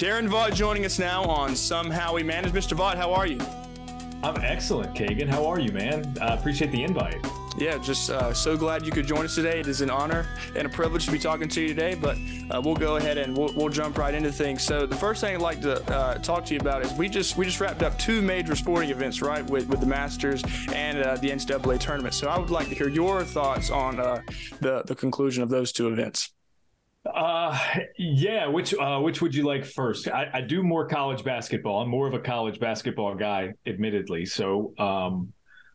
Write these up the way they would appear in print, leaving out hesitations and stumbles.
Daron Vaught joining us now on Somehow We Manage. Mr. Vaught, how are you? I'm excellent, Caegan. How are you, man? Appreciate the invite. Yeah, just so glad you could join us today. It is an honor and a privilege to be talking to you today, but we'll go ahead and we'll jump right into things. So the first thing I'd like to talk to you about is we just wrapped up two major sporting events, right, with the Masters and the NCAA tournament. So I would like to hear your thoughts on the conclusion of those two events. Yeah. Which would you like first? I do more college basketball. I'm more of a college basketball guy, admittedly. So,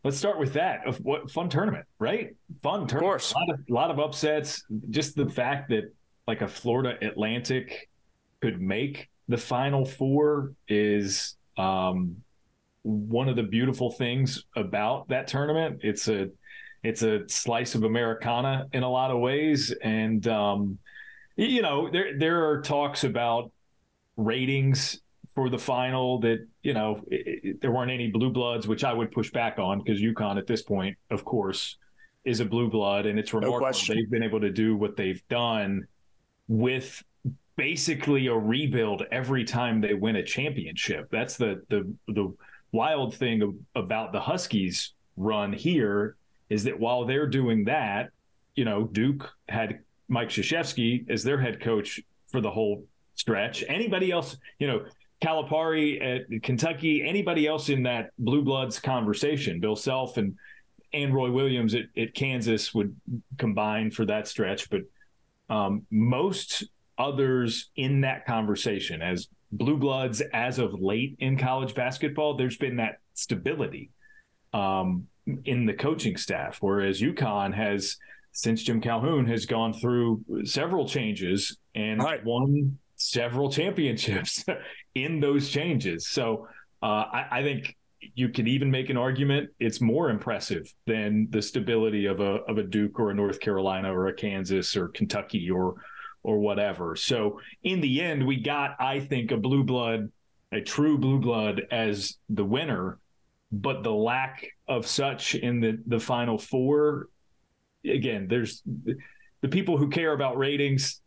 let's start with that. What fun tournament, right? Fun tournament. Of course. A lot of upsets. Just the fact that like a Florida Atlantic could make the Final Four is one of the beautiful things about that tournament. It's a slice of Americana in a lot of ways, and there are talks about ratings for the final that, there weren't any blue bloods, which I would push back on because UConn at this point, of course, is a blue blood. And it's remarkable they've been able to do what they've done with basically a rebuild every time they win a championship. That's the wild thing about the Huskies run here is that while they're doing that, Duke had Mike Krzyzewski as their head coach for the whole stretch. Anybody else, Calipari at Kentucky, anybody else in that Blue Bloods conversation, Bill Self and Roy Williams at Kansas would combine for that stretch. But most others in that conversation as Blue Bloods as of late in college basketball, there's been that stability in the coaching staff, whereas UConn has, since Jim Calhoun has gone through several changes and won several championships in those changes. So I think you could even make an argument it's more impressive than the stability of a Duke or a North Carolina or a Kansas or Kentucky or whatever. So in the end, we got, I think, a true blue blood as the winner, but the lack of such in the Final Four. Again, there's the people who care about ratings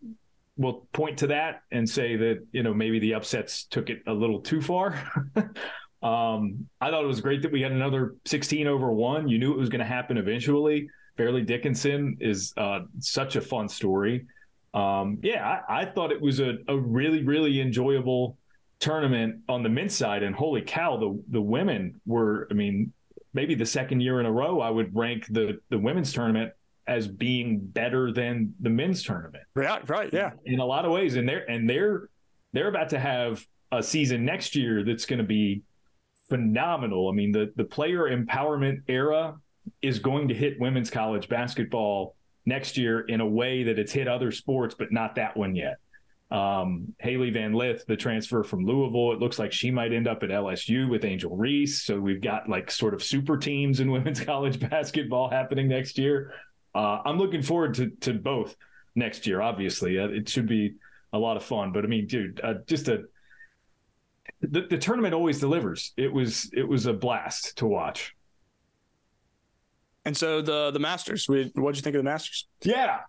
will point to that and say that, maybe the upsets took it a little too far. I thought it was great that we had another 16-1. You knew it was going to happen eventually. Fairleigh Dickinson is such a fun story. I thought it was a really, really enjoyable tournament on the men's side. And holy cow, the women were, maybe the second year in a row, I would rank the women's tournament as being better than the men's tournament. Right, yeah. In a lot of ways. And they're about to have a season next year that's going to be phenomenal. The player empowerment era is going to hit women's college basketball next year in a way that it's hit other sports, but not that one yet. Haley Van Lith, the transfer from Louisville, it looks like she might end up at LSU with Angel Reese. So we've got like sort of super teams in women's college basketball happening next year. I'm looking forward to both next year. Obviously, it should be a lot of fun. But the tournament always delivers. It was a blast to watch. And so the Masters, what'd you think of the Masters? Yeah,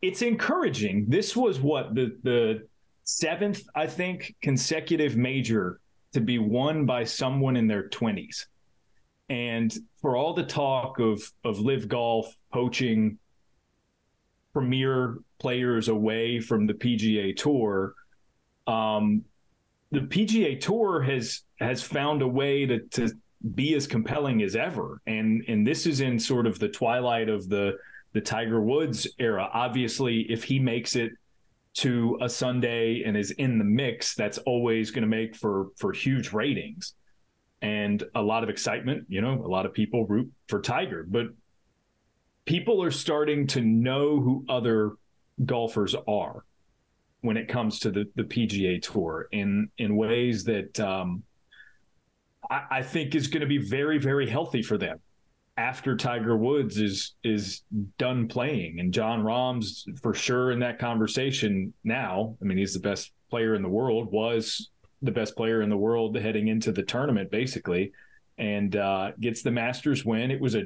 it's encouraging. This was the seventh, I think, consecutive major to be won by someone in their 20s. And for all the talk of Live Golf poaching premier players away from the PGA Tour, the PGA Tour has found a way to be as compelling as ever. And this is in sort of the twilight of the Tiger Woods era. Obviously, if he makes it to a Sunday and is in the mix, that's always going to make for huge ratings and a lot of excitement. A lot of people root for Tiger, but people are starting to know who other golfers are when it comes to the PGA Tour in ways that I think is going to be very, very healthy for them after Tiger Woods is done playing. And Jon Rahm's for sure in that conversation now. He's the best player in the world, was the best player in the world heading into the tournament, basically, and gets the Masters win. It was a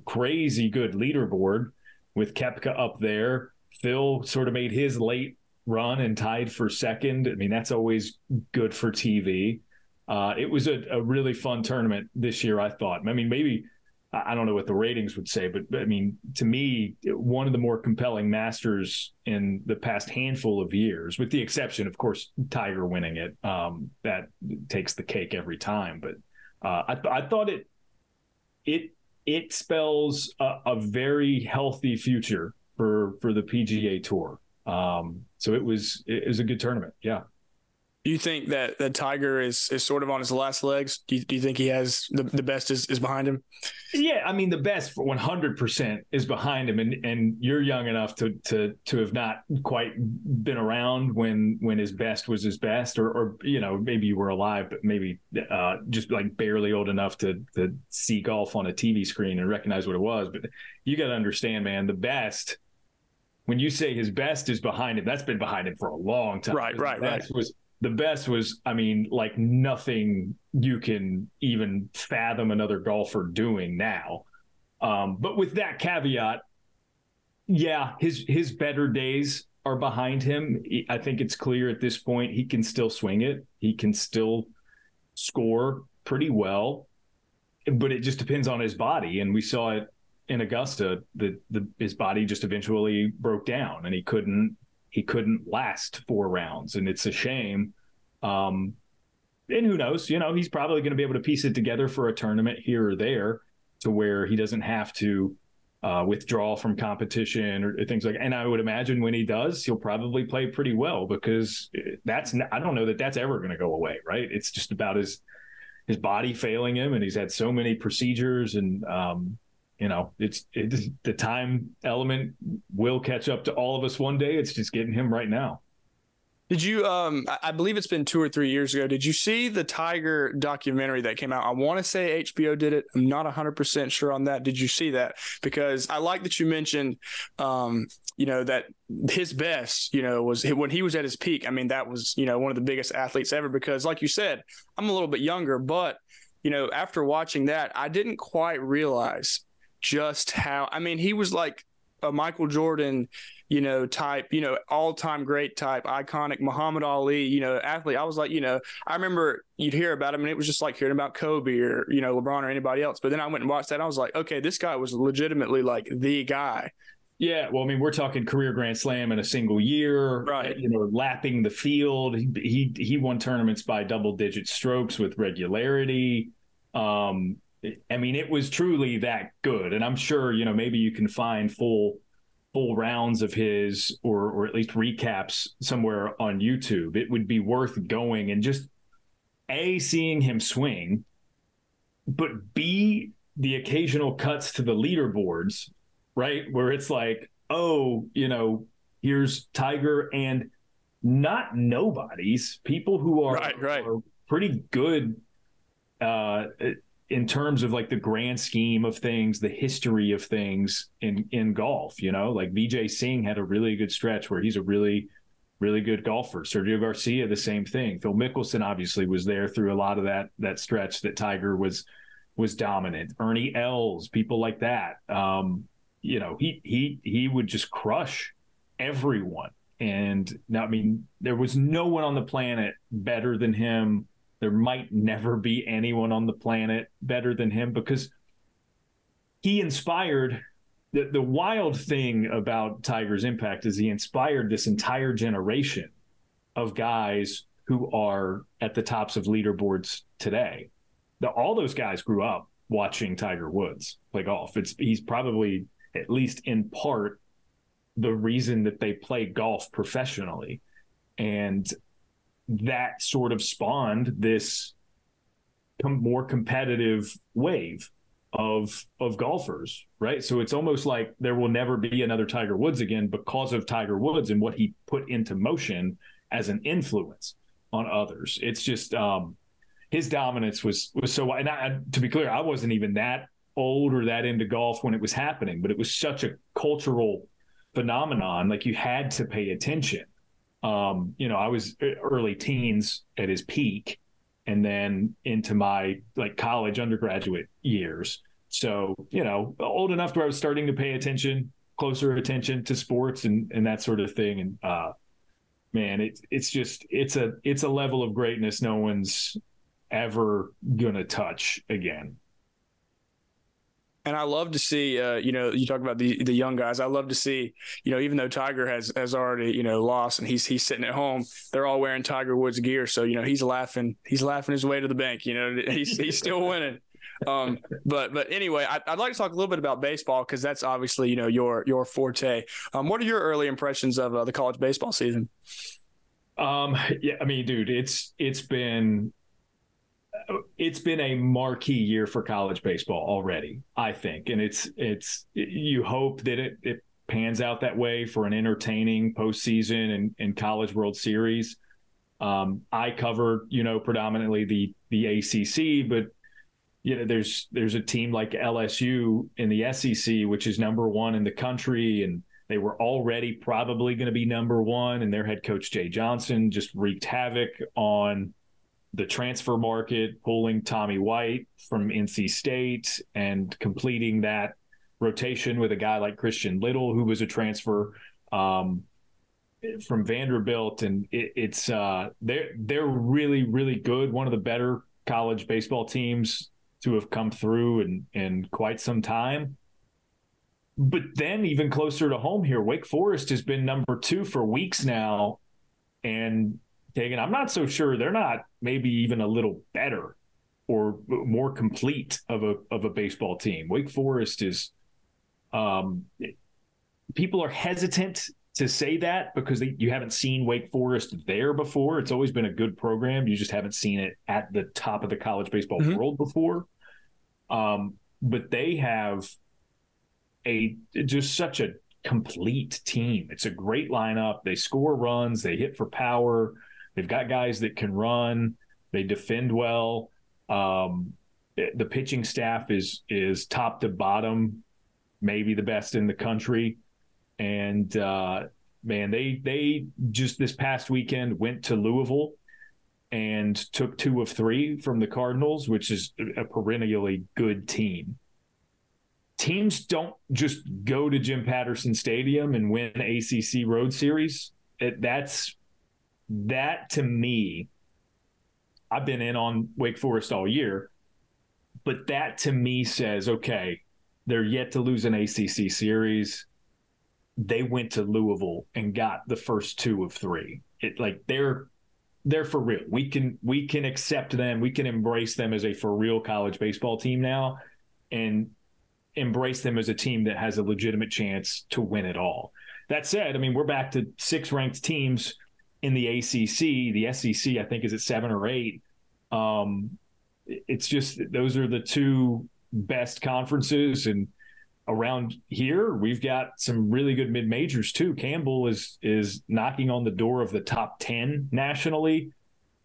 crazy good leaderboard with Koepka up there. Phil sort of made his late run and tied for second. I mean, that's always good for TV. It was a really fun tournament this year, I thought. I mean, maybe I don't know what the ratings would say, but I mean, to me, one of the more compelling Masters in the past handful of years, with the exception, of course, Tiger winning it. That takes the cake every time. But I thought it spells a very healthy future for the PGA Tour. So it was a good tournament. Yeah. Do you think that Tiger is sort of on his last legs? Do you think he has the best is behind him? Yeah, I mean, the best 100% is behind him, and you're young enough to have not quite been around when his best was his best, or maybe you were alive, but maybe just like barely old enough to see golf on a TV screen and recognize what it was. But you got to understand, man, the best. When you say his best is behind him, that's been behind him for a long time. Right. The best was, I mean, like nothing you can even fathom another golfer doing now. But with that caveat, yeah, his better days are behind him. I think it's clear at this point he can still swing it. He can still score pretty well, but it just depends on his body. And we saw it in Augusta, his body just eventually broke down and he couldn't last 4 rounds, and it's a shame. And who knows, he's probably going to be able to piece it together for a tournament here or there to where he doesn't have to withdraw from competition or things like that. And I would imagine when he does, he'll probably play pretty well, because I don't know that that's ever going to go away. Right. It's just about his body failing him, and he's had so many procedures, and it's the time element will catch up to all of us one day. It's just getting him right now. Did you, I believe it's been 2 or 3 years ago, did you see the Tiger documentary that came out? I want to say HBO did it. I'm not 100% sure on that. Did you see that? Because I like that you mentioned, that his best, was when he was at his peak. I mean, that was, one of the biggest athletes ever, because like you said, I'm a little bit younger, but, after watching that, I didn't quite realize just how, I mean, he was like a Michael Jordan, type, all-time great type, iconic Muhammad Ali, athlete. I was like, I remember you'd hear about him and it was just like hearing about Kobe or, LeBron or anybody else. But then I went and watched that and I was like, okay, this guy was legitimately like the guy. Yeah. Well, I mean, we're talking career Grand Slam in a single year, right? Lapping the field. He won tournaments by double-digit strokes with regularity. I mean, it was truly that good. And I'm sure, maybe you can find full rounds of his or at least recaps somewhere on YouTube. It would be worth going and just A, seeing him swing, but B, the occasional cuts to the leaderboards, right? Where it's like, oh, here's Tiger and not nobodies, people who are, right. are pretty good in terms of like the grand scheme of things, the history of things in golf, like Vijay Singh had a really good stretch where he's a really, really good golfer. Sergio Garcia, the same thing. Phil Mickelson obviously was there through a lot of that stretch that Tiger was dominant. Ernie Els, people like that. He would just crush everyone. And now, I mean, there was no one on the planet better than him. There might never be anyone on the planet better than him, because he inspired the wild thing about Tiger's impact is he inspired this entire generation of guys who are at the tops of leaderboards today. All those guys grew up watching Tiger Woods play golf. He's probably, at least in part, the reason that they play golf professionally. And that sort of spawned this more competitive wave of golfers, right? So it's almost like there will never be another Tiger Woods again because of Tiger Woods and what he put into motion as an influence on others. It's just his dominance was so. And to be clear, I wasn't even that old or that into golf when it was happening, but it was such a cultural phenomenon. Like, you had to pay attention. I was early teens at his peak, and then into my college undergraduate years. So, old enough where I was starting to pay closer attention to sports and that sort of thing. And man, it's a level of greatness no one's ever gonna touch again. And I love to see, you talk about the young guys. I love to see, even though Tiger has already, lost and he's sitting at home, they're all wearing Tiger Woods gear. So, he's laughing his way to the bank. He's still winning. But anyway, I'd like to talk a little bit about baseball because that's obviously, your forte. What are your early impressions of the college baseball season? Yeah, I mean, dude, it's been a marquee year for college baseball already, I think. And it's you hope that it pans out that way for an entertaining postseason and College World Series. I cover, predominantly the ACC, but there's a team like LSU in the SEC, which is number one in the country, and they were already probably going to be number one, and their head coach Jay Johnson just wreaked havoc on the transfer market, pulling Tommy White from NC State and completing that rotation with a guy like Christian Little, who was a transfer from Vanderbilt. And they're really, really good. One of the better college baseball teams to have come through in quite some time. But then even closer to home here, Wake Forest has been number two for weeks now. And Caegan, I'm not so sure they're not maybe even a little better or more complete of a baseball team. Wake Forest is people are hesitant to say that because you haven't seen Wake Forest there before. It's always been a good program. You just haven't seen it at the top of the college baseball world before. But they have just such a complete team. It's a great lineup. They score runs. They hit for power. They've got guys that can run. They defend well. The pitching staff is top to bottom, maybe the best in the country. And man, they just this past weekend went to Louisville and took 2 of 3 from the Cardinals, which is a perennially good team. Teams don't just go to Jim Patterson Stadium and win ACC Road Series. That to me, I've been in on Wake Forest all year, but that to me says, okay, they're yet to lose an ACC series. They went to Louisville and got the first 2 of 3. They're for real. We can accept them. We can embrace them as a for real college baseball team now, and embrace them as a team that has a legitimate chance to win it all. That said, I mean, we're back to 6 ranked teams in the ACC. The SEC, I think, is at 7 or 8. It's just those are the 2 best conferences. And around here, we've got some really good mid-majors too. Campbell is knocking on the door of the top 10 nationally.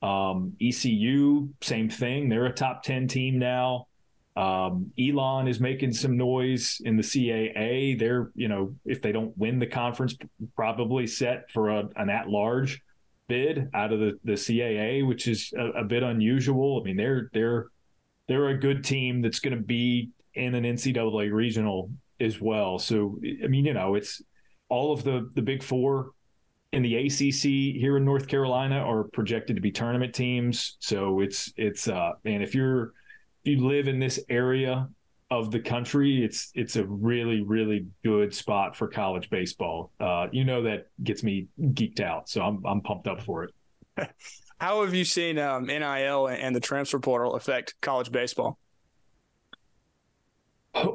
ECU, same thing. They're a top 10 team now. Elon is making some noise in the CAA. They're, if they don't win the conference, probably set for an at-large bid out of the CAA, which is a bit unusual. I mean, they're a good team that's going to be in an NCAA regional as well. So, I mean, it's all of the big 4 in the ACC here in North Carolina are projected to be tournament teams. So it's man, if you live in this area of the country, it's a really, really good spot for college baseball. That gets me geeked out. So I'm pumped up for it. How have you seen NIL and the transfer portal affect college baseball?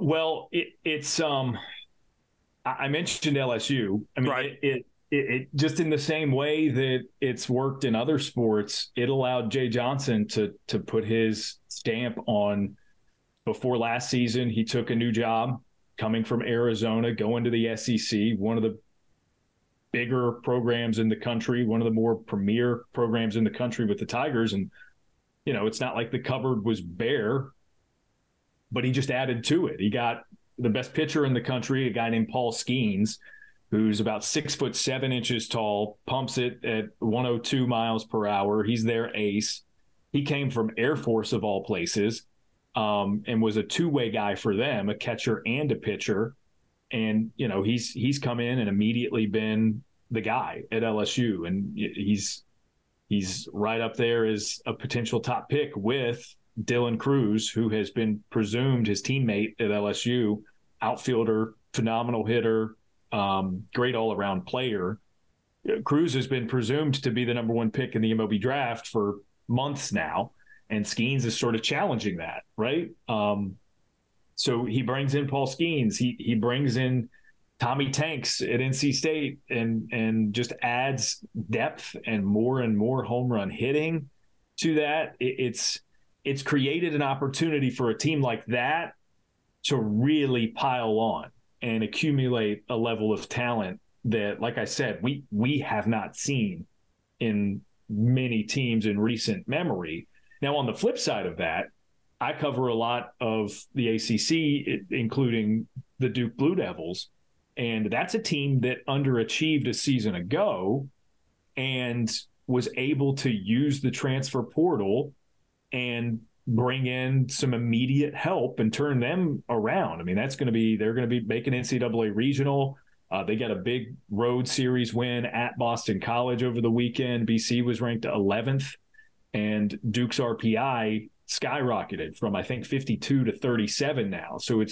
Well, it's I mentioned LSU. I mean, right. It just in the same way that it's worked in other sports, it allowed Jay Johnson to put his stamp on. Before last season, he took a new job coming from Arizona, going to the SEC, one of the bigger programs in the country, one of the more premier programs in the country with the Tigers. And, it's not like the cupboard was bare, but he just added to it. He got the best pitcher in the country, a guy named Paul Skeens, who's about 6'7" tall, pumps it at 102 miles per hour. He's their ace. He came from Air Force of all places. And was a two-way guy for them, a catcher and a pitcher. And, he's come in and immediately been the guy at LSU, and he's right up there as a potential top pick with Dylan Cruz, who has been presumed his teammate at LSU, outfielder, phenomenal hitter, great all-around player. Cruz has been presumed to be the number one pick in the MLB draft for months now, and Skeens is sort of challenging that, right? So he brings in Paul Skeens. He brings in Tommy Tanks at NC State and just adds depth and more home run hitting to that. It's created an opportunity for a team like that to really pile on and accumulate a level of talent that, like I said, we have not seen in many teams in recent memory. Now, on the flip side of that, I cover a lot of the ACC, including the Duke Blue Devils, and that's a team that underachieved a season ago and was able to use the transfer portal and bring in some immediate help and turn them around. I mean, they're going to be making NCAA regional. They got a big road series win at Boston College over the weekend. BC was ranked 11th, and Duke's RPI skyrocketed from, I think, 52 to 37 now. So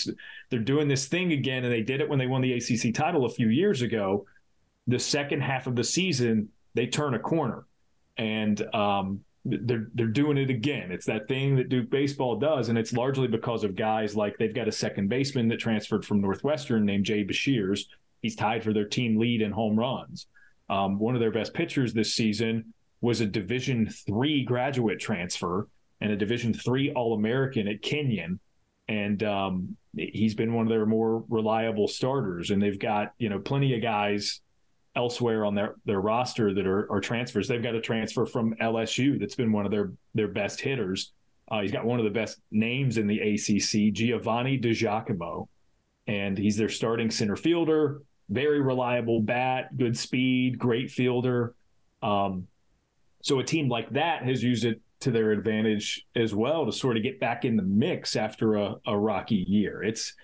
they're doing this thing again, and they did it when they won the ACC title a few years ago. The second half of the season, they turn a corner, and they're doing it again. It's that thing that Duke baseball does, and it's largely because of guys like they've got a second baseman that transferred from Northwestern named Jay Bashirs. He's tied for their team lead in home runs. One of their best pitchers this season was a Division III graduate transfer and a Division III All-American at Kenyon. And he's been one of their more reliable starters. And they've got, plenty of guys elsewhere on their roster that are transfers. They've got a transfer from LSU that's been one of their best hitters. He's got one of the best names in the ACC, Giovanni DiGiacomo. And he's their starting center fielder, very reliable bat, good speed, great fielder. So a team like that has used it to their advantage as well to sort of get back in the mix after a rocky year. It's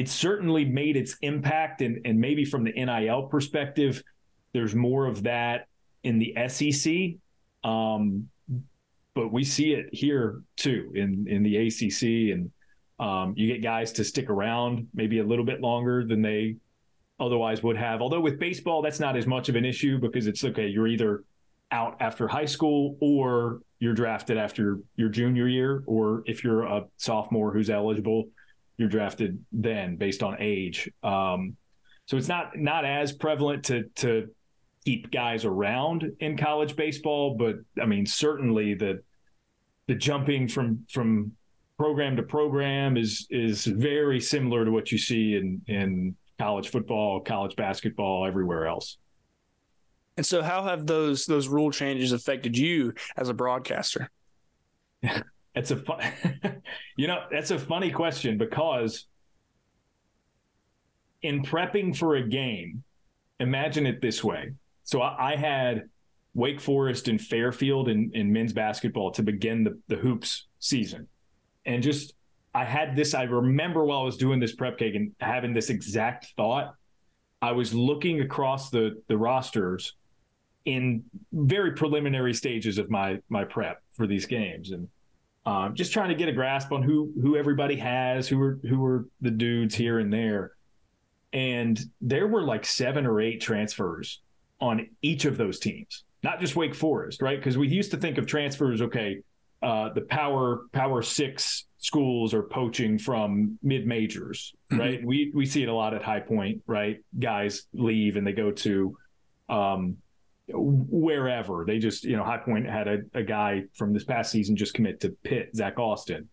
certainly made its impact, and maybe from the NIL perspective, there's more of that in the SEC. But we see it here too in the ACC, and you get guys to stick around maybe a little bit longer than they otherwise would have. Although with baseball, that's not as much of an issue because it's okay. You're either out after high school or you're drafted after your junior year, or if you're a sophomore who's eligible, you're drafted then based on age. So it's not as prevalent to keep guys around in college baseball, but I mean, certainly the jumping from program to program is very similar to what you see in college football, college basketball, everywhere else. And so how have those rule changes affected you as a broadcaster? That's a funny question, because in prepping for a game, imagine it this way. So I had Wake Forest and Fairfield in men's basketball to begin the hoops season. And I remember while I was doing this prep, Caegan, having this exact thought. I was looking across the rosters in very preliminary stages of my prep for these games, and just trying to get a grasp on who everybody has, who are the dudes here and there. And there were like 7 or 8 transfers on each of those teams, not just Wake Forest, right? Because we used to think of transfers, okay, the power 6 schools are poaching from mid-majors, right? Mm-hmm. We see it a lot at High Point, right? Guys leave and they go to wherever. They just, High Point had a guy from this past season just commit to Pitt, Zach Austin.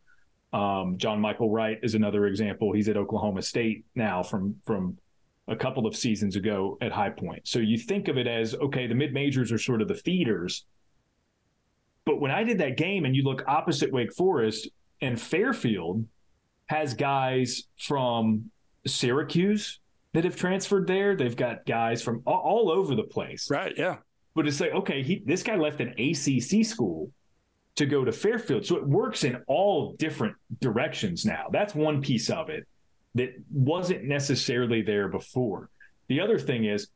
John Michael Wright is another example. He's at Oklahoma State now from a couple of seasons ago at High Point. So you think of it as, okay, the mid-majors are sort of the feeders. But when I did that game and you look opposite Wake Forest, and Fairfield has guys from Syracuse that have transferred there. They've got guys from all over the place. Right, yeah. But it's like, okay, this guy left an ACC school to go to Fairfield. So it works in all different directions now. That's one piece of it that wasn't necessarily there before. The other thing is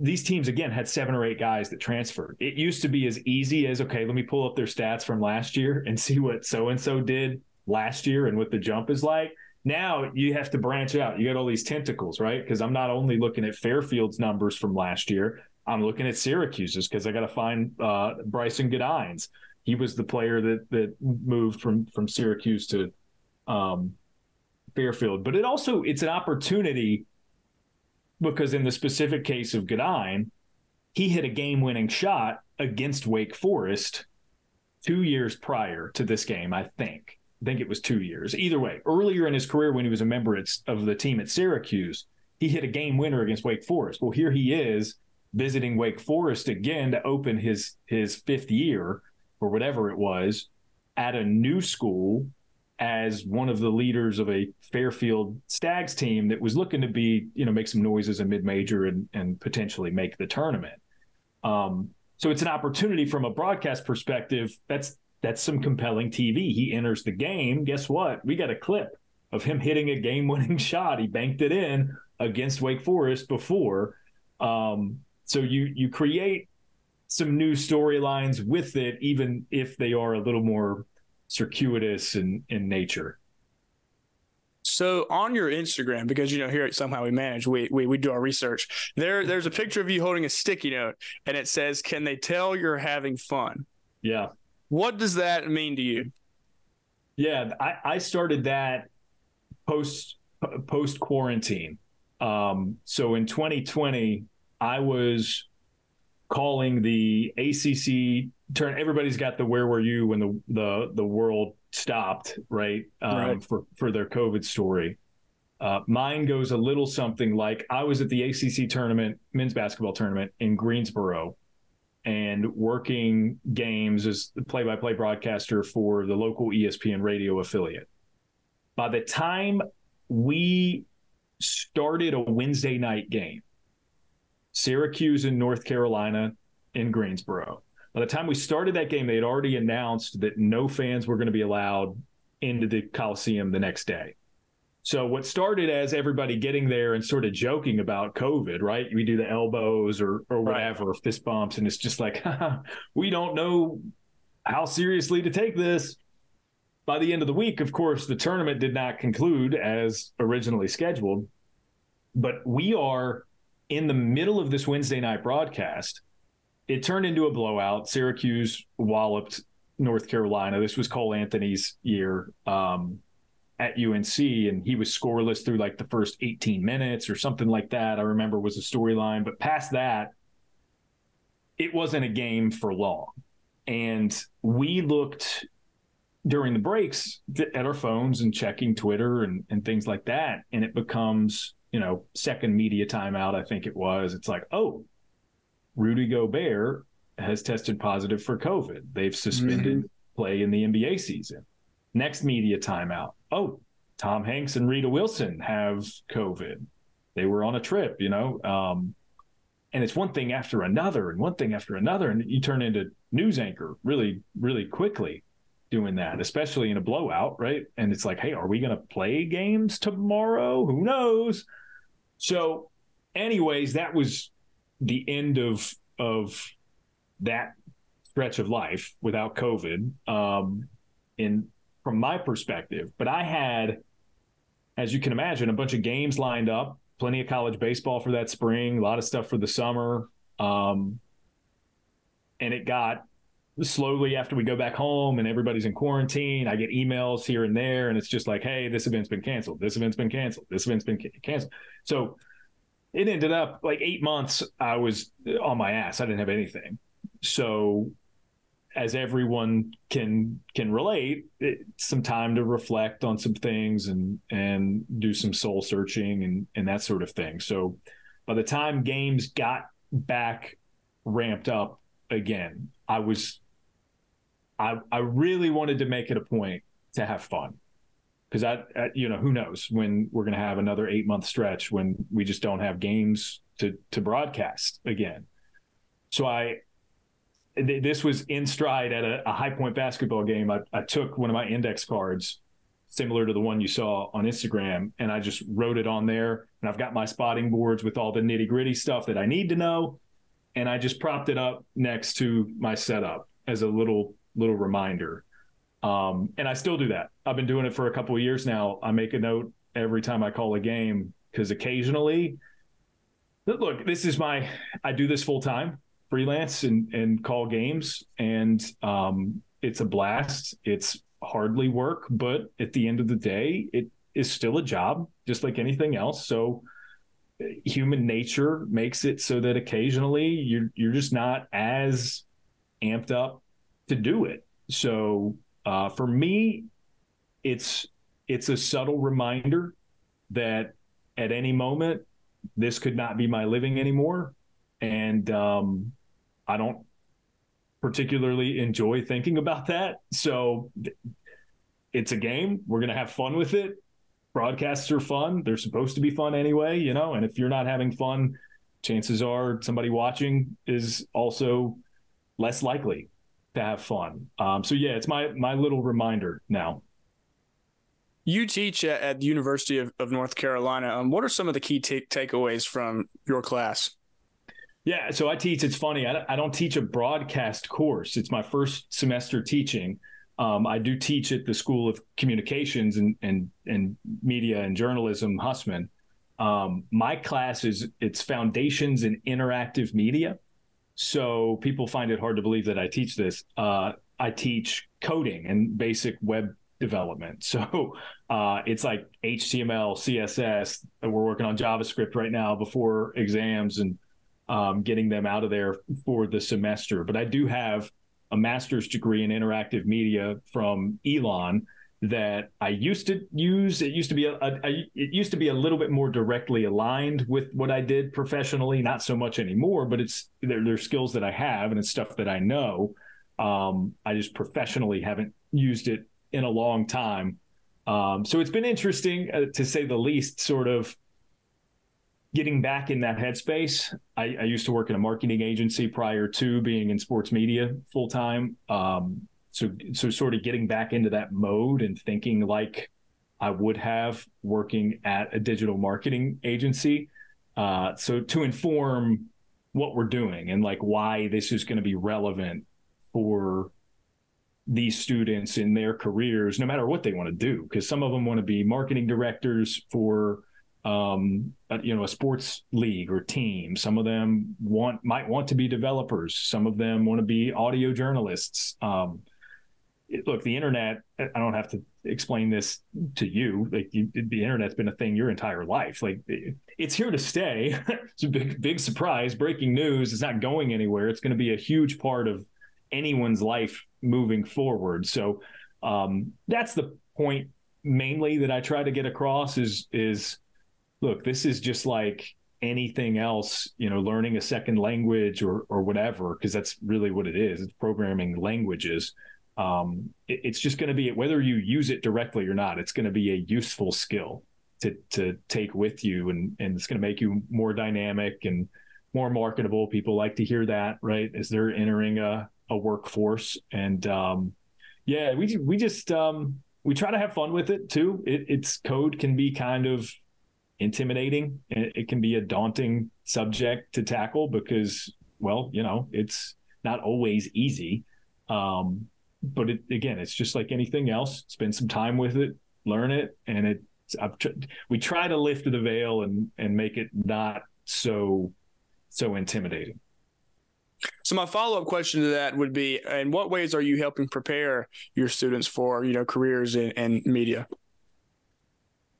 these teams, again, had 7 or 8 guys that transferred. It used to be as easy as, okay, let me pull up their stats from last year and see what so-and-so did last year and what the jump is like. Now you have to branch out. You got all these tentacles, right? Because I'm not only looking at Fairfield's numbers from last year, I'm looking at Syracuse's because I got to find Bryson Goodines. He was the player that moved from Syracuse to Fairfield. But it's an opportunity because in the specific case of Goodine, he hit a game-winning shot against Wake Forest 2 years prior to this game, I think. I think it was 2 years. Either way, earlier in his career when he was a member of the team at Syracuse, he hit a game winner against Wake Forest. Well, here he is visiting Wake Forest again to open his 5th year or whatever it was at a new school as one of the leaders of a Fairfield Stags team that was looking to be, make some noise as a mid-major and potentially make the tournament. So it's an opportunity from a broadcast perspective. That's some compelling TV. He enters the game. Guess what? We got a clip of him hitting a game-winning shot. He banked it in against Wake Forest before. So you create some new storylines with it, even if they are a little more circuitous in nature. So on your Instagram, because here at Somehow We Manage, we do our research. There's a picture of you holding a sticky note, and it says, "Can they tell you're having fun?" Yeah. What does that mean to you? Yeah, I started that post quarantine. So in 2020, I was calling the ACC turn. Everybody's got the "Where were you when the world stopped," right? Right. For their COVID story. Mine goes a little something like, I was at the ACC tournament, men's basketball tournament in Greensboro, and working games as the play-by-play broadcaster for the local ESPN radio affiliate. By the time we started a Wednesday night game, Syracuse in North Carolina in Greensboro, by the time we started that game, they had already announced that no fans were going to be allowed into the Coliseum the next day. So what started as everybody getting there and sort of joking about COVID, right? We do the elbows or whatever, right, fist bumps, and it's just like, we don't know how seriously to take this. By the end of the week, of course, the tournament did not conclude as originally scheduled, but we are in the middle of this Wednesday night broadcast. It turned into a blowout. Syracuse walloped North Carolina. This was Cole Anthony's year at UNC, and he was scoreless through like the first 18 minutes or something like that, I remember was a storyline. But past that, it wasn't a game for long. And we looked during the breaks at our phones and checking Twitter and things like that. And it becomes, second media timeout, I think it was. It's like, oh, Rudy Gobert has tested positive for COVID. They've suspended play in the NBA season. Next media timeout. Oh, Tom Hanks and Rita Wilson have COVID. They were on a trip, and it's one thing after another and one thing after another. And you turn into news anchor really, really quickly doing that, especially in a blowout, right? And it's like, hey, are we going to play games tomorrow? Who knows? So anyways, that was the end of that stretch of life without COVID from my perspective. But I had, as you can imagine, a bunch of games lined up, plenty of college baseball for that spring, a lot of stuff for the summer. And it got slowly, after we go back home and everybody's in quarantine, I get emails here and there, and it's just like, hey, this event's been canceled. This event's been canceled. This event's been canceled. So it ended up like 8 months I was on my ass. I didn't have anything. So as everyone can relate, it's some time to reflect on some things and do some soul searching and that sort of thing. So by the time games got back ramped up again, I really wanted to make it a point to have fun. Because who knows when we're going to have another 8-month stretch when we just don't have games to broadcast again. So this was in stride at a High Point basketball game. I took one of my index cards similar to the one you saw on Instagram. And I just wrote it on there, and I've got my spotting boards with all the nitty gritty stuff that I need to know. And I just propped it up next to my setup as a little reminder. And I still do that. I've been doing it for a couple of years now. I make a note every time I call a game, because occasionally, look, I do this full time, freelance and call games. And it's a blast. It's hardly work, but at the end of the day, it is still a job, just like anything else. So human nature makes it so that occasionally you're just not as amped up to do it. So for me, it's a subtle reminder that at any moment, this could not be my living anymore. And I don't particularly enjoy thinking about that. So it's a game. We're going to have fun with it. Broadcasts are fun. They're supposed to be fun anyway, and if you're not having fun, chances are somebody watching is also less likely to have fun. So yeah, it's my little reminder now. You teach at the University of North Carolina. What are some of the key takeaways from your class? Yeah, so I teach. It's funny. I don't teach a broadcast course. It's my first semester teaching. I do teach at the School of Communications and Media and Journalism, Hussman. My class it's Foundations in Interactive Media. So people find it hard to believe that I teach this. I teach coding and basic web development. So it's like HTML, CSS. We're working on JavaScript right now before exams and getting them out of there for the semester. But I do have a master's degree in interactive media from Elon that I used to use. It used to be a little bit more directly aligned with what I did professionally, not so much anymore, but they're skills that I have and it's stuff that I know. I just professionally haven't used it in a long time. So it's been interesting, to say the least, sort of getting back in that headspace. I used to work in a marketing agency prior to being in sports media full time. So sort of getting back into that mode and thinking like I would have working at a digital marketing agency. So to inform what we're doing and like why this is going to be relevant for these students in their careers, no matter what they want to do, because some of them want to be marketing directors for a sports league or team. Some of them might want to be developers. Some of them want to be audio journalists. Look, the internet, I don't have to explain this to you. Like the internet's been a thing your entire life. Like it's here to stay. It's a big surprise. Breaking news. It's not going anywhere. It's going to be a huge part of anyone's life moving forward. So that's the point mainly that I try to get across is look, this is just like anything else, learning a second language or whatever, because that's really what it is. It's programming languages. It's just going to be, whether you use it directly or not, it's going to be a useful skill to take with you, and it's going to make you more dynamic and more marketable. People like to hear that, right, as they're entering a workforce. And we try to have fun with it too. It's code can be kind of intimidating. It can be a daunting subject to tackle because, it's not always easy. But it's just like anything else. Spend some time with it, learn it, and we try to lift the veil and make it not so intimidating. So my follow-up question to that would be, in what ways are you helping prepare your students for, careers in media?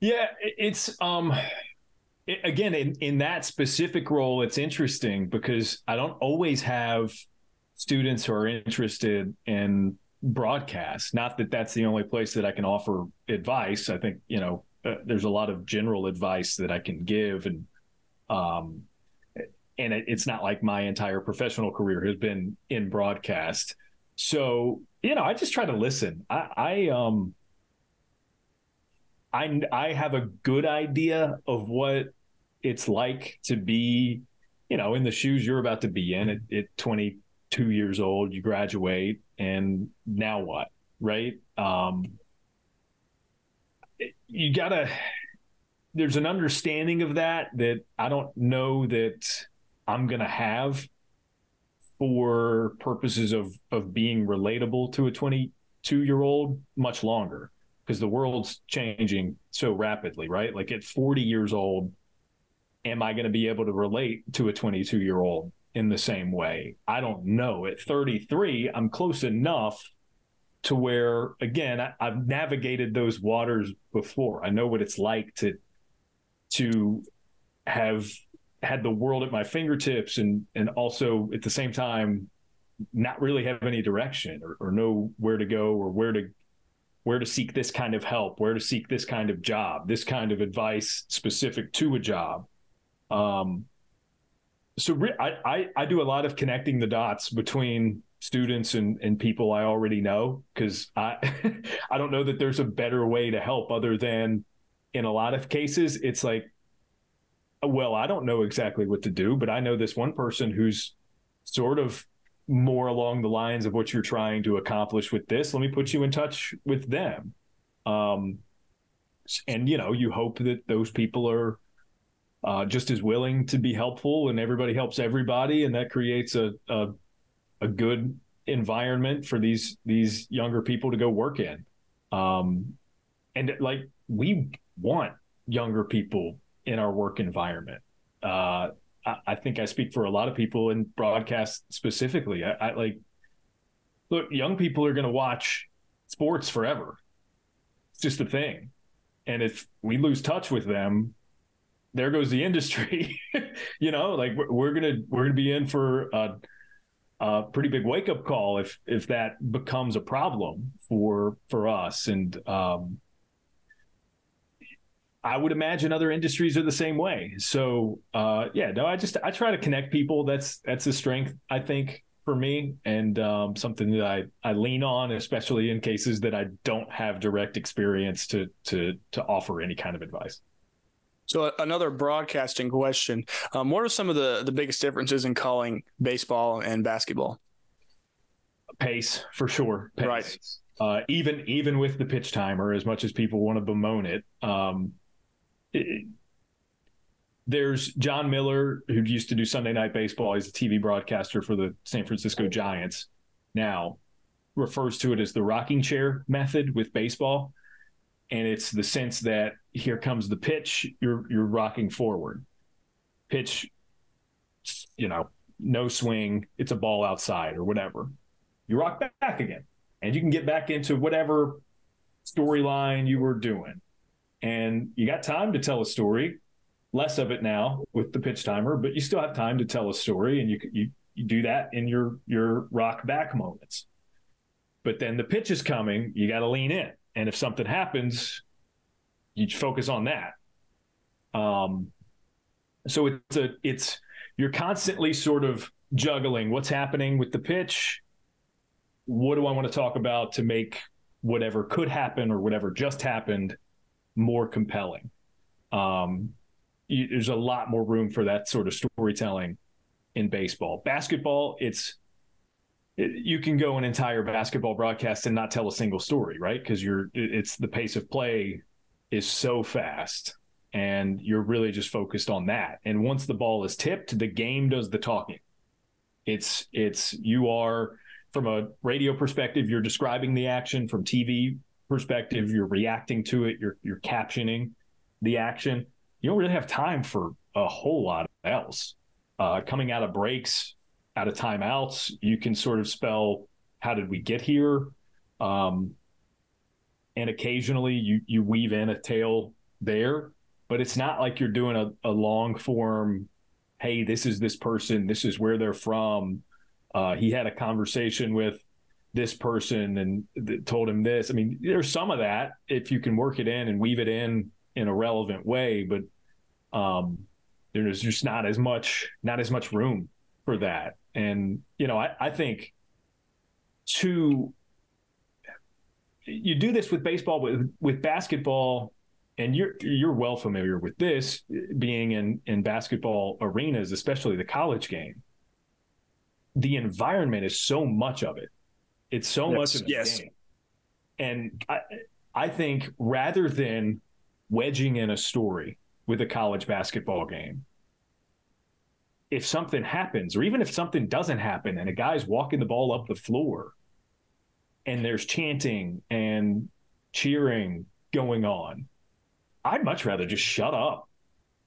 Yeah, it's again, in that specific role, it's interesting because I don't always have students who are interested in broadcast. Not that that's the only place that I can offer advice. I think, there's a lot of general advice that I can give, and it's not like my entire professional career has been in broadcast. So, I just try to listen. I have a good idea of what it's like to be, in the shoes you're about to be in at 22 years old. You graduate, and now what, right? you gotta, there's an understanding of that I don't know that I'm going to have for purposes of being relatable to a 22-year-old much longer, because the world's changing so rapidly, right? Like at 40 years old, am I going to be able to relate to a 22-year-old in the same way? I don't know. At 33, I'm close enough to where, again, I've navigated those waters before. I know what it's like to have had the world at my fingertips and also at the same time not really have any direction or know where to go or where to seek this kind of help, where to seek this kind of job, this kind of advice specific to a job. So I do a lot of connecting the dots between students and people I already know, because I I don't know that there's a better way to help other than, in a lot of cases, it's like, well, I don't know exactly what to do, but I know this one person who's sort of more along the lines of what you're trying to accomplish with this. Let me put you in touch with them. And, you hope that those people are just as willing to be helpful, and everybody helps everybody. And that creates a good environment for these younger people to go work in. And like, we want younger people in our work environment. I think I speak for a lot of people in broadcast specifically. I like, look, young people are going to watch sports forever. It's just a thing. And if we lose touch with them, there goes the industry. Like we're going to be in for a pretty big wake up call if that becomes a problem for us. And, I would imagine other industries are the same way. So, I try to connect people. That's a strength, I think, for me, and something that I lean on, especially in cases that I don't have direct experience to offer any kind of advice. So another broadcasting question. What are some of the biggest differences in calling baseball and basketball? Pace, for sure. Pace. Right. Even with the pitch timer, as much as people want to bemoan it, there's John Miller, who used to do Sunday Night Baseball. He's a TV broadcaster for the San Francisco Giants. Now refers to it as the rocking chair method with baseball. And it's the sense that here comes the pitch, you're rocking forward. Pitch, no swing, it's a ball outside or whatever. You rock back again, and you can get back into whatever storyline you were doing. And you got time to tell a story, less of it now with the pitch timer, but you still have time to tell a story, and you do that in your rock back moments. But then the pitch is coming, you got to lean in. And if something happens, you focus on that. So you're constantly sort of juggling what's happening with the pitch. What do I want to talk about to make whatever could happen or whatever just happened more compelling? There's a lot more room for that sort of storytelling in baseball. Basketball, you can go an entire basketball broadcast and not tell a single story, right? Because it's the pace of play is so fast, and you're really just focused on that. And once the ball is tipped, the game does the talking. You are, from a radio perspective, you're describing the action. From TV perspective, you're reacting to it. You're captioning the action. You don't really have time for a whole lot else. Coming out of breaks, out of timeouts, you can sort of spell, how did we get here? And occasionally you weave in a tale there, but it's not like you're doing a long form, hey, this is this person, this is where they're from. He had a conversation with this person and told him this. I mean, there's some of that if you can work it in and weave it in a relevant way, but there's just not as much room for that. And, I think you do this with baseball, with basketball, and you're well familiar with this, being in basketball arenas, especially the college game. The environment is so much of it. It's so much of the game. And I think rather than wedging in a story with a college basketball game, if something happens, or even if something doesn't happen and a guy's walking the ball up the floor and there's chanting and cheering going on, I'd much rather just shut up,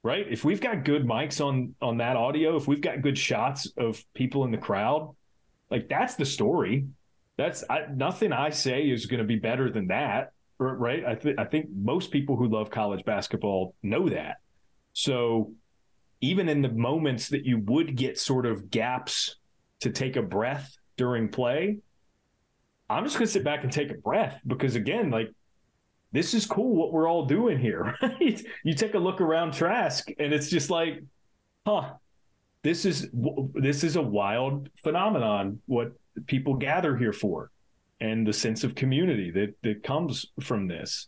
right? If we've got good mics on that audio, if we've got good shots of people in the crowd, like that's the story. Nothing I say is going to be better than that, right? I think most people who love college basketball know that. So even in the moments that you would get sort of gaps to take a breath during play, I'm just going to sit back and take a breath because, again, like, this is cool what we're all doing here, right? You take a look around Trask and it's just like, this is a wild phenomenon, what people gather here for, and the sense of community that comes from this.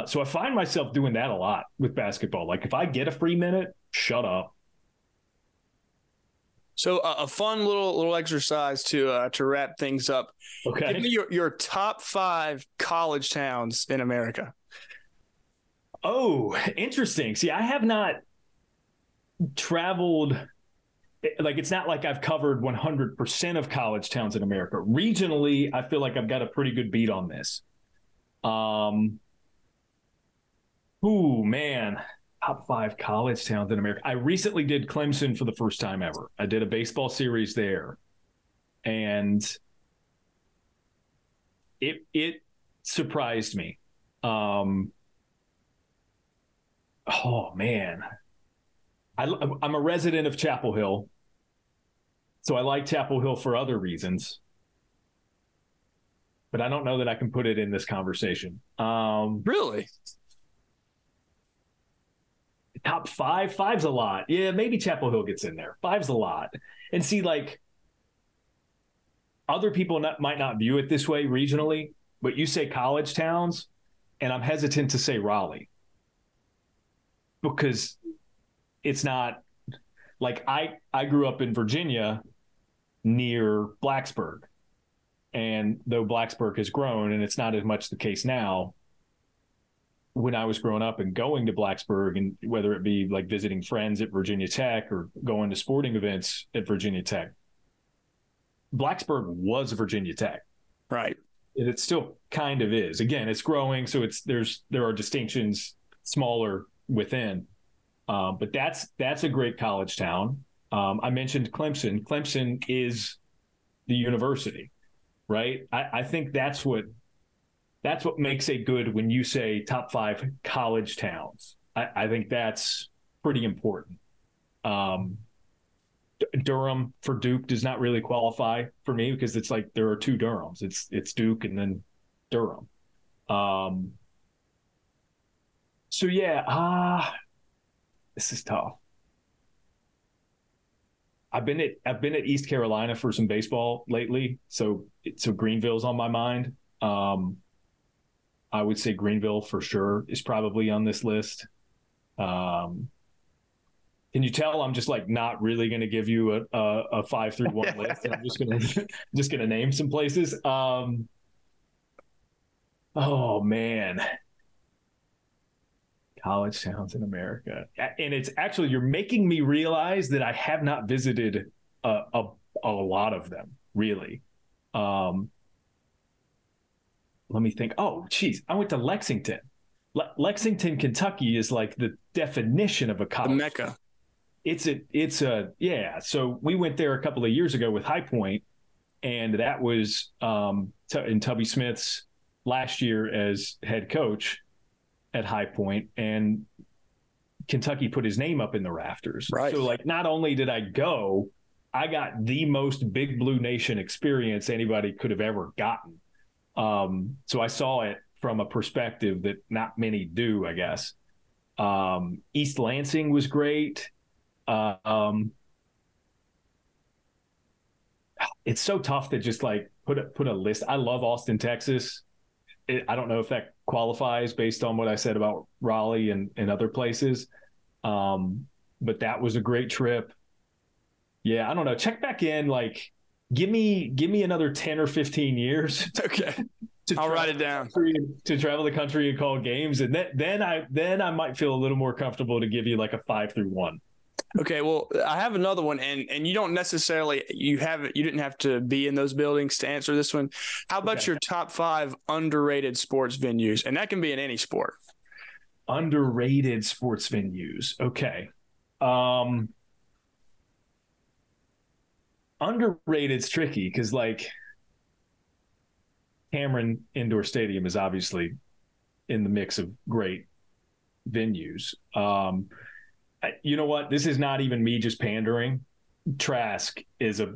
So I find myself doing that a lot with basketball. Like if I get a free minute, shut up. So a fun little exercise to wrap things up. Okay. Give me your top 5 college towns in America. Oh, interesting. See, I have not traveled. Like, it's not like I've covered 100% of college towns in America. Regionally, I feel like I've got a pretty good beat on this. Man. Top 5 college towns in America. I recently did Clemson for the first time ever. I did a baseball series there. And it surprised me. Oh, man. I'm a resident of Chapel Hill. So I like Chapel Hill for other reasons. But I don't know that I can put it in this conversation. Really? Top 5? 5's a lot. Yeah, maybe Chapel Hill gets in there. 5's a lot. And see, like, other people might not view it this way regionally, but you say college towns, and I'm hesitant to say Raleigh. Because it's not like I grew up in Virginia near Blacksburg. And though Blacksburg has grown, and it's not as much the case now, when I was growing up and going to Blacksburg, and whether it be like visiting friends at Virginia Tech or going to sporting events at Virginia Tech, Blacksburg was Virginia Tech. Right. And it still kind of is. Again, it's growing, so there are distinctions smaller within. But that's a great college town. I mentioned Clemson. Clemson is the university, right? I think that's what makes it good when you say top 5 college towns. I think that's pretty important. Durham for Duke does not really qualify for me because it's like there are 2 Durhams. It's Duke and then Durham. So yeah, this is tough. I've been at East Carolina for some baseball lately, so Greenville's on my mind. I would say Greenville for sure is probably on this list. Can you tell I'm just like not really going to give you a 5 through 1 list? I'm just gonna name some places. Oh man, college towns in America, and it's actually, you're making me realize that I have not visited a lot of them really. Let me think. Oh, geez. I went to Lexington. Lexington, Kentucky is like the definition of a college. The Mecca. Yeah. So we went there a couple of years ago with High Point, and that was in Tubby Smith's last year as head coach at High Point, and Kentucky put his name up in the rafters. Right. So like, not only did I go, I got the most Big Blue Nation experience anybody could have ever gotten. So I saw it from a perspective that not many do, I guess. East Lansing was great. It's so tough to just like put a list. I love Austin, Texas. I don't know if that qualifies based on what I said about Raleigh and other places. But that was a great trip. Yeah, I don't know. Check back in, like, give me another 10 or 15 years. Okay. I'll write it down. To travel the country and call games, and then I might feel a little more comfortable to give you like a 5 through 1. Okay, well, I have another one, and you don't necessarily you didn't have to be in those buildings to answer this one. How about your top 5 underrated sports venues? And that can be in any sport. Underrated sports venues. Okay. Underrated's tricky because like Cameron Indoor Stadium is obviously in the mix of great venues. You know what? This is not even me just pandering. Trask is a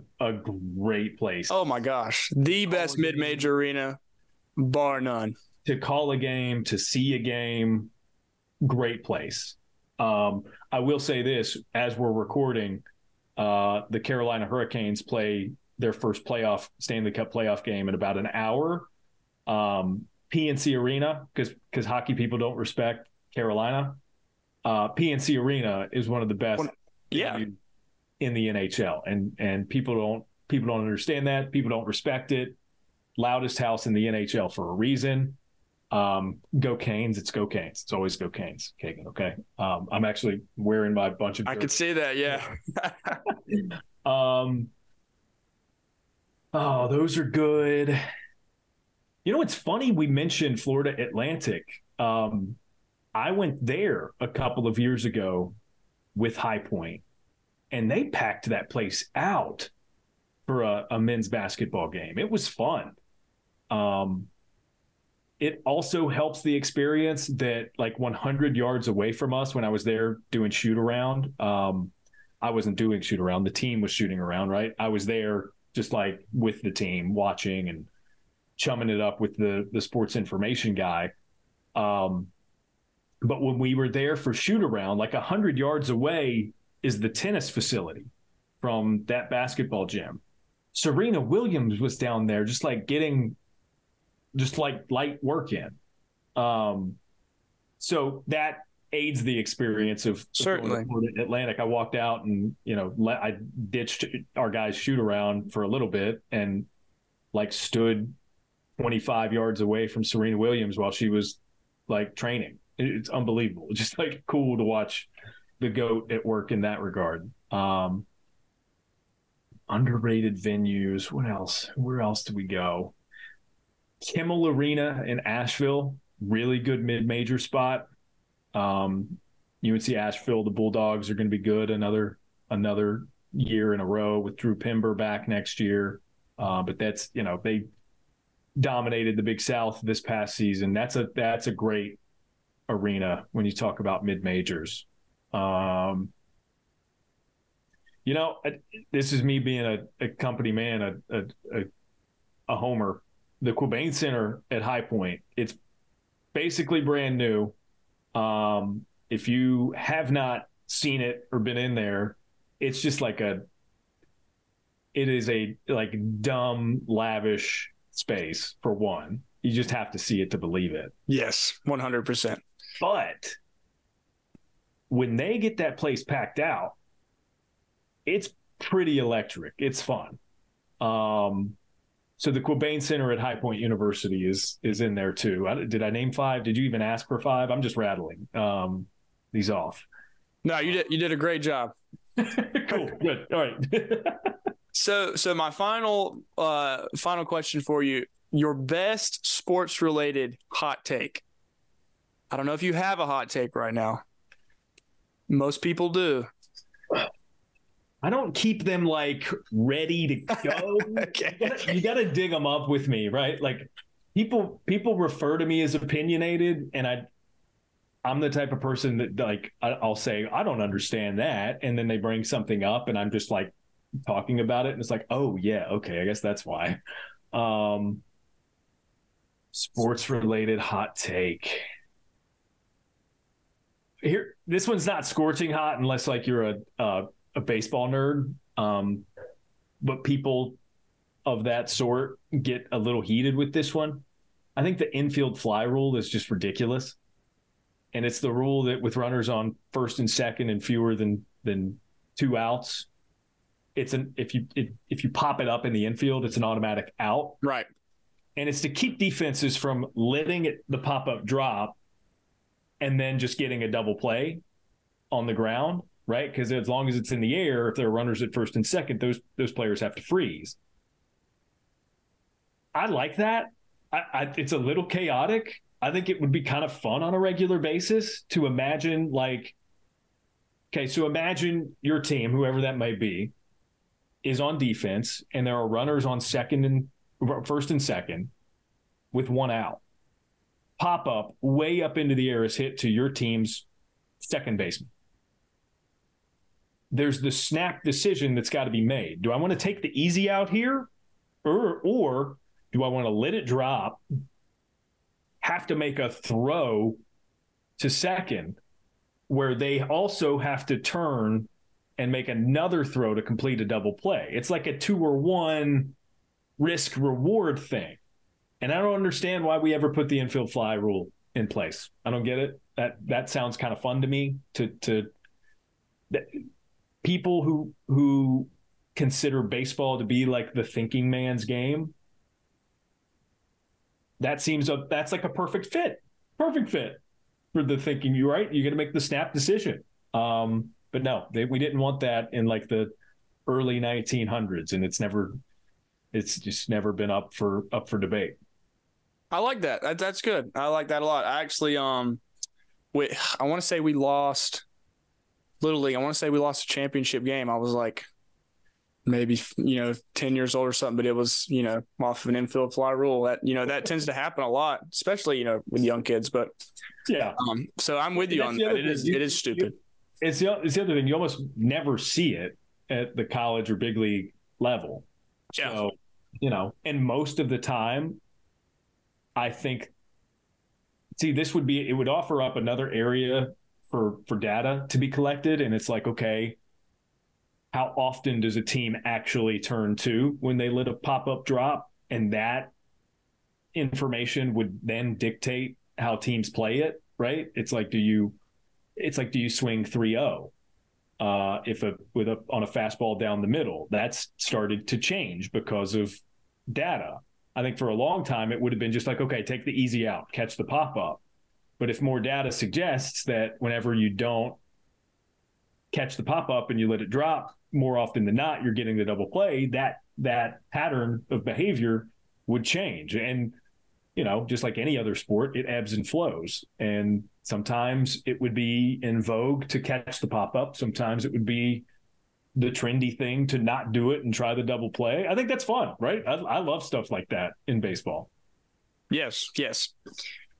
great place. Oh my gosh. The best mid-major arena, bar none. To call a game, to see a game, great place. I will say this, as we're recording, the Carolina Hurricanes play their first Stanley Cup playoff game in about an hour. PNC Arena, because hockey people don't respect Carolina. PNC Arena is one of the best in the NHL, and people don't understand that. People don't respect it. Loudest house in the NHL for a reason. Go Canes! It's go Canes! It's always go Canes. Caegan, okay. I'm actually wearing my bunch of. I could see that, yeah. Oh, those are good. You know, it's funny we mentioned Florida Atlantic. I went there a couple of years ago with High Point, and they packed that place out for a men's basketball game. It was fun. It also helps the experience that like 100 yards away from us when I was there doing shoot around. I wasn't doing shoot around. The team was shooting around, right? I was there just like with the team watching and chumming it up with the sports information guy. But when we were there for shoot around, like 100 yards away is the tennis facility from that basketball gym. Serena Williams was down there just like getting light work in. So that aids the experience of certainly Atlantic. I walked out and, I ditched our guys shoot around for a little bit and like stood 25 yards away from Serena Williams while she was like training. It's unbelievable. It's just like cool to watch the GOAT at work in that regard. Underrated venues. What else? Where else do we go? Kimmel Arena in Asheville, really good mid-major spot. UNC Asheville, the Bulldogs are going to be good another year in a row with Drew Pember back next year. But that's, they dominated the Big South this past season. That's a great arena when you talk about mid-majors. This is me being a company man, a homer. The Quabain Center at High Point, it's basically brand new. If you have not seen it or been in there, it's just like it is a like dumb, lavish space for one. You just have to see it to believe it. Yes, 100%. But when they get that place packed out, it's pretty electric. It's fun. So the Quabain Center at High Point University is in there too. Did I name 5? Did you even ask for 5? I'm just rattling these off. No, you did a great job. Cool. Good. All right. So my final question for you, your best sports related hot take. I don't know if you have a hot take right now. Most people do. I don't keep them like ready to go. Okay. You got to dig them up with me, right? Like people refer to me as opinionated, and I'm the type of person that like I'll say I don't understand that, and then they bring something up, and I'm just like talking about it, and it's like, oh yeah, okay, I guess that's why. Sports related hot take. Here, this one's not scorching hot unless like you're a baseball nerd, but people of that sort get a little heated with this one. I think the infield fly rule is just ridiculous, and it's the rule that with runners on first and second and fewer than 2 outs, if you pop it up in the infield, it's an automatic out. Right. And it's to keep defenses from letting the pop-up drop and then just getting a double play on the ground, right? Because as long as it's in the air, if there are runners at first and second, those players have to freeze. I like that. It's a little chaotic. I think it would be kind of fun on a regular basis to imagine, like, okay, so imagine your team, whoever that may be, is on defense, and there are runners on first and second with one out. Pop up way up into the air is hit to your team's second baseman. There's the snap decision that's got to be made. Do I want to take the easy out here, or do I want to let it drop, have to make a throw to second, where they also have to turn and make another throw to complete a double play? It's like a 2-or-1 risk reward thing. And I don't understand why we ever put the infield fly rule in place. I don't get it. That sounds kind of fun to me. To people who consider baseball to be like the thinking man's game, that's like a perfect fit for the thinking. You're right. You're going to make the snap decision. But no, we didn't want that in like the early 1900s, and it's just never been up for debate. I like that. That's good. I like that a lot. I actually, I want to say we lost Little League. I want to say we lost a championship game. I was like maybe 10 years old or something, but it was off of an infield fly rule. That tends to happen a lot, especially with young kids. But yeah, so I'm with you on that. It is stupid. It's the other thing. You almost never see it at the college or big league level. Yeah. So, and most of the time, I think, it would offer up another area for data to be collected. And it's like, okay, how often does a team actually turn to when they let a pop-up drop? And that information would then dictate how teams play it, right? It's like, do you swing 3-0 on a fastball down the middle? That's started to change because of data. I think for a long time it would have been just like, okay, take the easy out, catch the pop-up. But if more data suggests that whenever you don't catch the pop-up and you let it drop, more often than not, you're getting the double play, that pattern of behavior would change. And, just like any other sport, it ebbs and flows. And sometimes it would be in vogue to catch the pop-up. Sometimes it would be the trendy thing to not do it and try the double play. I think that's fun, right? I love stuff like that in baseball. Yes.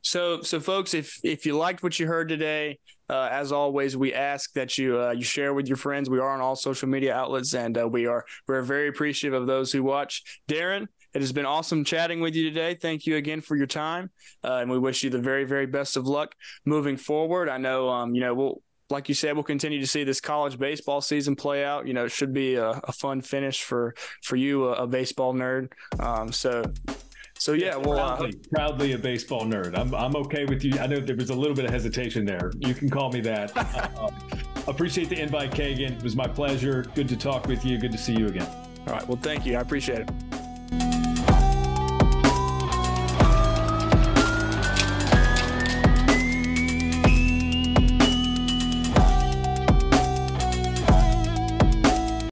So folks, if you liked what you heard today, as always, we ask that you share with your friends. We are on all social media outlets, and we're very appreciative of those who watch. Daron, it has been awesome chatting with you today. Thank you again for your time, and we wish you the very, very best of luck moving forward. I know, like you said, we'll continue to see this college baseball season play out. It should be a fun finish for you, a baseball nerd. So yeah, well, proudly a baseball nerd. I'm okay with you. I know there was a little bit of hesitation there. You can call me that. Appreciate the invite, Caegan. It was my pleasure. Good to talk with you. Good to see you again. All right. Well, thank you. I appreciate it.